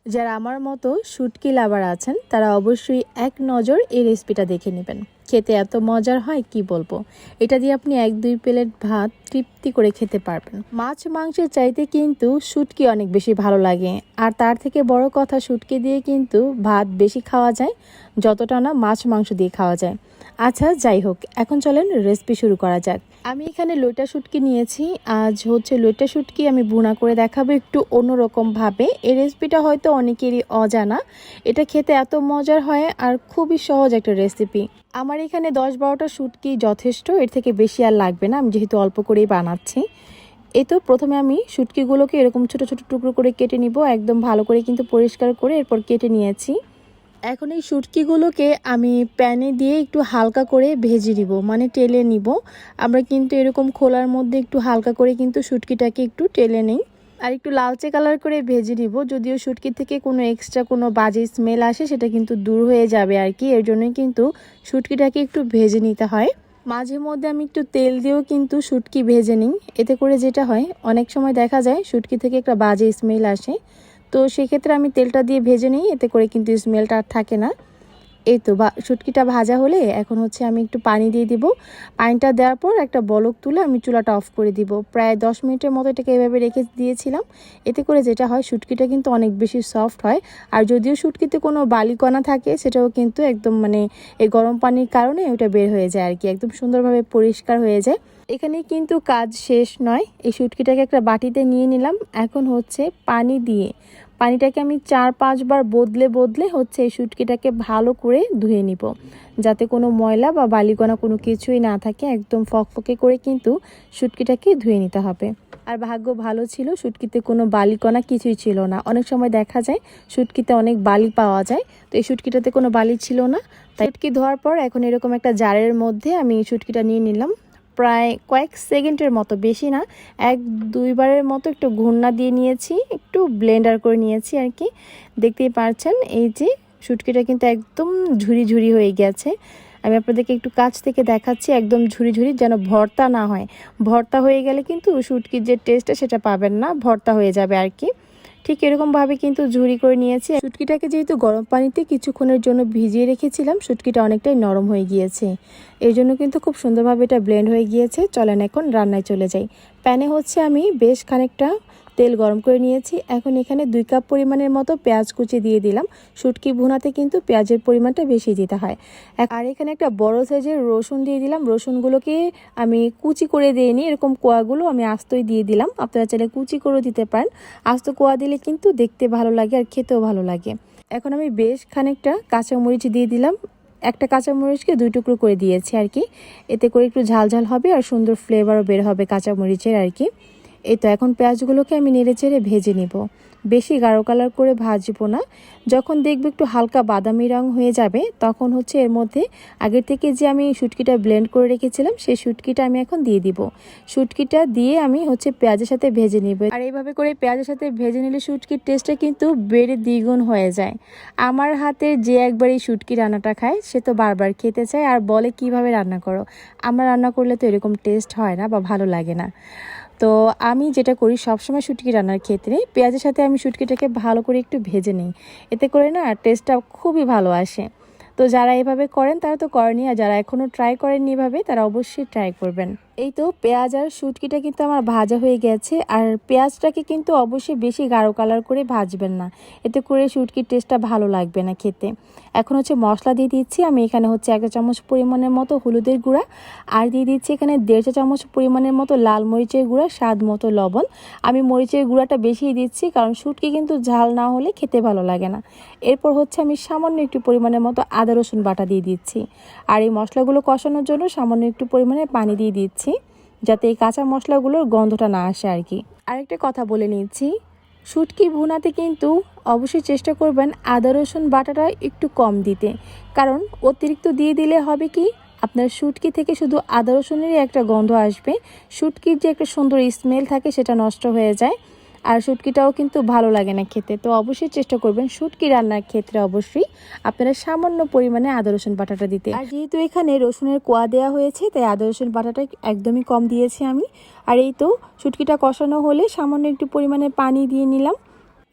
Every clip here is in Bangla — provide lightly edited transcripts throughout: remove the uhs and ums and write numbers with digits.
যারা আমার মতো শুটকি লাভার আছেন তারা অবশ্যই এক নজর এই রেসিপিটা দেখে নেবেন। খেতে এত মজার হয় কি বলবো। এটা দিয়ে আপনি 1-2 প্লেট ভাত তৃপ্তি করে খেতে পারবেন। মাছ মাংসের চাইতে কিন্তু শুটকি অনেক বেশি ভালো লাগে। আর তার থেকে বড় কথা, শুটকি দিয়ে কিন্তু ভাত বেশি খাওয়া যায় যতটা না মাছ মাংস দিয়ে খাওয়া যায়। আচ্ছা যাই হোক, এখন চলেন রেসিপি শুরু করা যাক। আমি এখানে লইটা শুটকি নিয়েছি। আজ হচ্ছে লইটা শুটকি আমি ভুনা করে দেখাবো একটু অন্যরকম ভাবে। এই রেসিপিটা হয়তো অনেকেরই অজানা। এটা খেতে এত মজার হয় আর খুবই সহজ একটা রেসিপি। আমার এখানে 10-12টা শুটকি যথেষ্ট, এর থেকে বেশি আর লাগবে না, আমি যেহেতু অল্প করেই বানাচ্ছি। এই তো প্রথমে আমি শুটকিগুলোকে এরকম ছোট ছোট টুকরো করে কেটে নিব, একদম ভালো করে কিন্তু পরিষ্কার করে এরপর কেটে নিয়েছি। এখন এই শুটকিগুলোকে আমি প্যানে দিয়ে একটু হালকা করে ভেজে নিব, মানে টেলে নিব। আমরা কিন্তু এরকম খোলার মধ্যে একটু হালকা করে কিন্তু শুটকিটাকে একটু টেলে নিই আর একটু লালচে কালার করে ভেজে নিব। যদিও শুটকি থেকে কোনো এক্সট্রা কোনো বাজে স্মেল আসে সেটা কিন্তু দূর হয়ে যাবে আর কি, এর জন্যই কিন্তু শুটকিটাকে একটু ভেজে নিতে হয়। মাঝে মধ্যে আমি একটু তেল দিয়েও কিন্তু শুটকি ভেজে নিই। এতে করে যেটা হয়, অনেক সময় দেখা যায় শুটকি থেকে একটা বাজে স্মেল আসে, তো সেক্ষেত্রে আমি তেলটা দিয়ে ভেজে নিই, এতে করে কিন্তু স্মেলটা আর থাকে না। এই তো শুটকিটা ভাজা হলে এখন হচ্ছে আমি একটু পানি দিয়ে দিব। পানিটা দেওয়ার পর একটা বলক তুলে আমি চুলাটা অফ করে দিব। প্রায় 10 মিনিটের মতো এটাকে এভাবে রেখে দিয়েছিলাম। এতে করে যেটা হয়, শুটকিটা কিন্তু অনেক বেশি সফট হয়। আর যদিও শুটকিতে কোনো বালিকণা থাকে সেটাও কিন্তু একদম মানে এই গরম পানির কারণে ওটা বের হয়ে যায় আর কি, একদম সুন্দরভাবে পরিষ্কার হয়ে যায়। এখানে কিন্তু কাজ শেষ নয়। এই শুটকিটাকে একটা বাটিতে নিয়ে নিলাম। এখন হচ্ছে পানি দিয়ে পানিটাকে আমি 4-5 বার বদলে বদলে হচ্ছে এই শুটকিটাকে ভালো করে ধুয়ে নিব, যাতে কোনো ময়লা বা বালিকণা কোনো কিছুই না থাকে। একদম ফকফকে করে কিন্তু শুটকিটাকে ধুয়ে নিতে হবে। আর ভাগ্য ভালো ছিল, শুটকিতে কোনো বালিকণা কিছুই ছিল না। অনেক সময় দেখা যায় শুটকিতে অনেক বালি পাওয়া যায়, তো এই শুটকিটাতে কোনো বালি ছিল না। তাই শুটকি ধোয়ার পর এখন এরকম একটা জারের মধ্যে আমি শুটকিটা নিয়ে নিলাম। প্রায় কয়েক সেকেন্ডের মতো, বেশি না, 1-2 বারের মতো একটু ঘূর্ণা দিয়ে নিয়েছি, একটু ব্লেন্ডার করে নিয়েছি আর কি। দেখতেই পাচ্ছেন এই যে শুটকিটা কিন্তু একদম ঝুরি ঝুরি হয়ে গেছে। আমি আপনাদেরকে একটু কাছ থেকে দেখাচ্ছি, একদম ঝুরি ঝুরি, যেন ভর্তা না হয়। ভর্তা হয়ে গেলে কিন্তু শুটকির যে টেস্টটা সেটা পাবেন না, ভর্তা হয়ে যাবে আর কি। ঠিক এরকমভাবে কিন্তু ঝুরি করে নিয়েছি। শুটকিটাকে যেহেতু গরম পানিতে কিছুক্ষণের জন্য ভিজিয়ে রেখেছিলাম, শুটকিটা অনেকটাই নরম হয়ে গিয়েছে, এই জন্য কিন্তু খুব সুন্দরভাবে এটা ব্লেন্ড হয়ে গিয়েছে। চলেন এখন রান্নায় চলে যাই। প্যানে হচ্ছে আমি বেশ খানিকটা তেল গরম করে নিয়েছি। এখন এখানে 2 কাপ পরিমাণের মতো পেঁয়াজ কুচি দিয়ে দিলাম। শুটকি ভুনাতে কিন্তু পেঁয়াজের পরিমাণটা বেশি দিতে হয়। আর এখানে একটা বড় সাইজের রসুন দিয়ে দিলাম। রসুনগুলোকে আমি কুচি করে দিইনি, এরকম কোয়াগুলো আমি আস্তই দিয়ে দিলাম। আপনারা চাইলে কুচি করে দিতে পারেন। আস্ত কোয়া দিলে কিন্তু দেখতে ভালো লাগে আর খেতেও ভালো লাগে। এখন আমি বেশ খানিকটা কাঁচামরিচ দিয়ে দিলাম। একটা কাঁচামরিচকে 2 টুকরো করে দিয়েছি আর কি, এতে করে একটু ঝাল ঝাল হবে আর সুন্দর ফ্লেভারও বের হবে কাঁচামরিচের আর কি। এই তো এখন পেঁয়াজগুলোকে আমি নেড়ে চেড়ে ভেজে নিব, বেশি গাঢ় কালার করে ভাজবো না। যখন দেখবে একটু হালকা বাদামি রং হয়ে যাবে, তখন হচ্ছে এর মধ্যে আগের থেকে যে আমি শুটকিটা ব্লেন্ড করে রেখেছিলাম সেই শুটকিটা আমি এখন দিয়ে দিব। শুটকিটা দিয়ে আমি হচ্ছে পেঁয়াজের সাথে ভেজে নিব। আর এইভাবে করে পেঁয়াজের সাথে ভেজে নিলে শুটকির টেস্টটা কিন্তু বেড়ে দ্বিগুণ হয়ে যায়। আমার হাতের যে একবার এই শুটকি রান্নাটা খায় সে তো বারবার খেতে চায় আর বলে কিভাবে রান্না করো। আমার রান্না করলে তো এরকম টেস্ট হয় না বা ভালো লাগে না। তো আমি যেটা করি সবসময় শুটকি রান্নার ক্ষেত্রে, পেঁয়াজের সাথে আমি শুটকিটাকে ভালো করে একটু ভেজে নিই, এতে করে না টেস্টটা খুবই ভালো আসে। তো যারা এভাবে করেন তারা তো করেনি, আর যারা এখনও ট্রাই করেননি এভাবে তারা অবশ্যই ট্রাই করবেন। এই তো পেঁয়াজ আর শুটকিটা কিন্তু আমার ভাজা হয়ে গেছে। আর পেঁয়াজটাকে কিন্তু অবশ্যই বেশি গাঢ় কালার করে ভাজবেন না, এতে করে শুটকির টেস্টটা ভালো লাগবে না খেতে। এখন হচ্ছে মশলা দিয়ে দিচ্ছি। আমি এখানে হচ্ছে 1 চামচ পরিমাণের মতো হলুদের গুঁড়া, আর দিয়ে দিচ্ছি এখানে 1.5 চামচ পরিমাণের মতো লাল মরিচের গুঁড়া, স্বাদ মতো লবণ। আমি মরিচের গুঁড়াটা বেশি দিচ্ছি কারণ শুটকি কিন্তু ঝাল না হলে খেতে ভালো লাগে না। এরপর হচ্ছে আমি সামান্য একটু পরিমাণের মতো আদা রসুন বাটা দিয়ে দিচ্ছি। আর এই মশলাগুলো কষানোর জন্য সামান্য একটু পরিমাণে পানি দিয়ে দিচ্ছি, যাতে এই কাঁচা মশলাগুলোর গন্ধটা না আসে আর কি। আরেকটা কথা বলে নিচ্ছি, শুটকি ভুনাতে কিন্তু অবশ্যই চেষ্টা করবেন আদা রসুন বাটাটা একটু কম দিতে, কারণ অতিরিক্ত দিয়ে দিলে হবে কি, আপনার শুটকি থেকে শুধু আদা রসুনেরই একটা গন্ধ আসবে, শুটকির যে একটা সুন্দর স্মেল থাকে সেটা নষ্ট হয়ে যায়, আর শুটকিটাও কিন্তু ভালো লাগে না খেতে। তো অবশ্যই চেষ্টা করবেন শুটকি রান্নার ক্ষেত্রে অবশ্যই আপনারা সামান্য পরিমাণে আদা রসুন বাটাটা দিতে। আর যেহেতু এখানে রসুনের কোয়া দেওয়া হয়েছে, তাই আদা রসুন বাটাটা একদমই কম দিয়েছি আমি। আর এই তো শুটকিটা কষানো হলে সামান্য একটু পরিমাণে পানি দিয়ে নিলাম।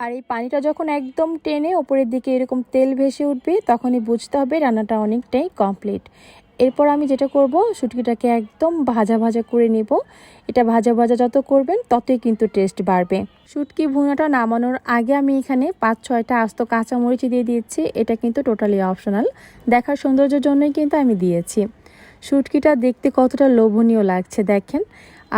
আর এই পানিটা যখন একদম টেনে ওপরের দিকে এরকম তেল ভেসে উঠবে, তখনই বুঝতে হবে রান্নাটা অনেকটাই কমপ্লিট। এরপর আমি যেটা করব, শুটকিটাকে একদম ভাজা ভাজা করে নেব। এটা ভাজা ভাজা যত করবেন ততই কিন্তু টেস্ট বাড়বে। শুটকি ভুনাটা নামানোর আগে আমি এখানে 5-6টা আস্ত কাঁচামরিচ দিয়ে দিয়েছি। এটা কিন্তু টোটালি অপশনাল, দেখার সৌন্দর্যের জন্যই কিন্তু আমি দিয়েছি। শুটকিটা দেখতে কতটা লোভনীয় লাগছে দেখেন,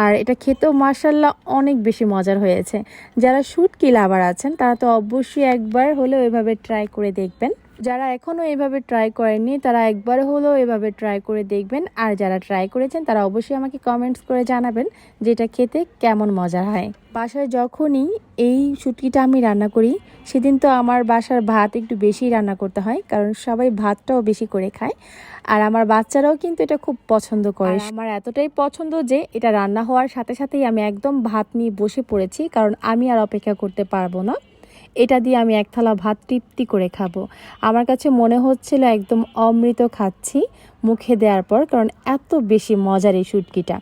আর এটা খেতেও মাশাআল্লাহ অনেক বেশি মজার হয়েছে। যারা শুটকি লাভার আছেন তারা তো অবশ্যই একবার হলেও এভাবে ট্রাই করে দেখবেন। যারা এখনও এভাবে ট্রাই করেননি তারা একবার হলেও এভাবে ট্রাই করে দেখবেন। আর যারা ট্রাই করেছেন তারা অবশ্যই আমাকে কমেন্টস করে জানাবেন যে এটা খেতে কেমন মজা হয়। বাসায় যখনই এই শুটকিটা আমি রান্না করি, সেদিন তো আমার বাসার ভাত একটু বেশি রান্না করতে হয়, কারণ সবাই ভাতটাও বেশি করে খায়। আর আমার বাচ্চারাও কিন্তু এটা খুব পছন্দ করে। আমার এতটাই পছন্দ যে এটা রান্না হওয়ার সাথে সাথেই আমি একদম ভাত নিয়ে বসে পড়েছি, কারণ আমি আর অপেক্ষা করতে পারবো না। এটা দিয়ে আমি এক থালা ভাত তৃপ্তি করে খাবো। আমার কাছে মনে হচ্ছিল একদম অমৃত খাচ্ছি মুখে দেওয়ার পর, কারণ এত বেশি মজার এই শুটকিটা।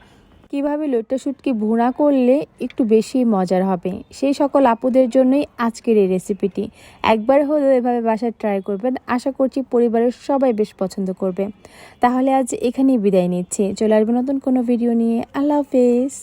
কিভাবে লইট্টা শুটকি ভুনা করলে একটু বেশি মজার হবে, সেই সকল আপুদের জন্যই আজকের এই রেসিপিটি। একবার হলেও এভাবে বাসায় ট্রাই করবেন, আশা করছি পরিবারের সবাই বেশ পছন্দ করবে। তাহলে আজ এখানেই বিদায় নিচ্ছি, চলে আসবে নতুন কোনো ভিডিও নিয়ে। আল্লাহ হাফেজ।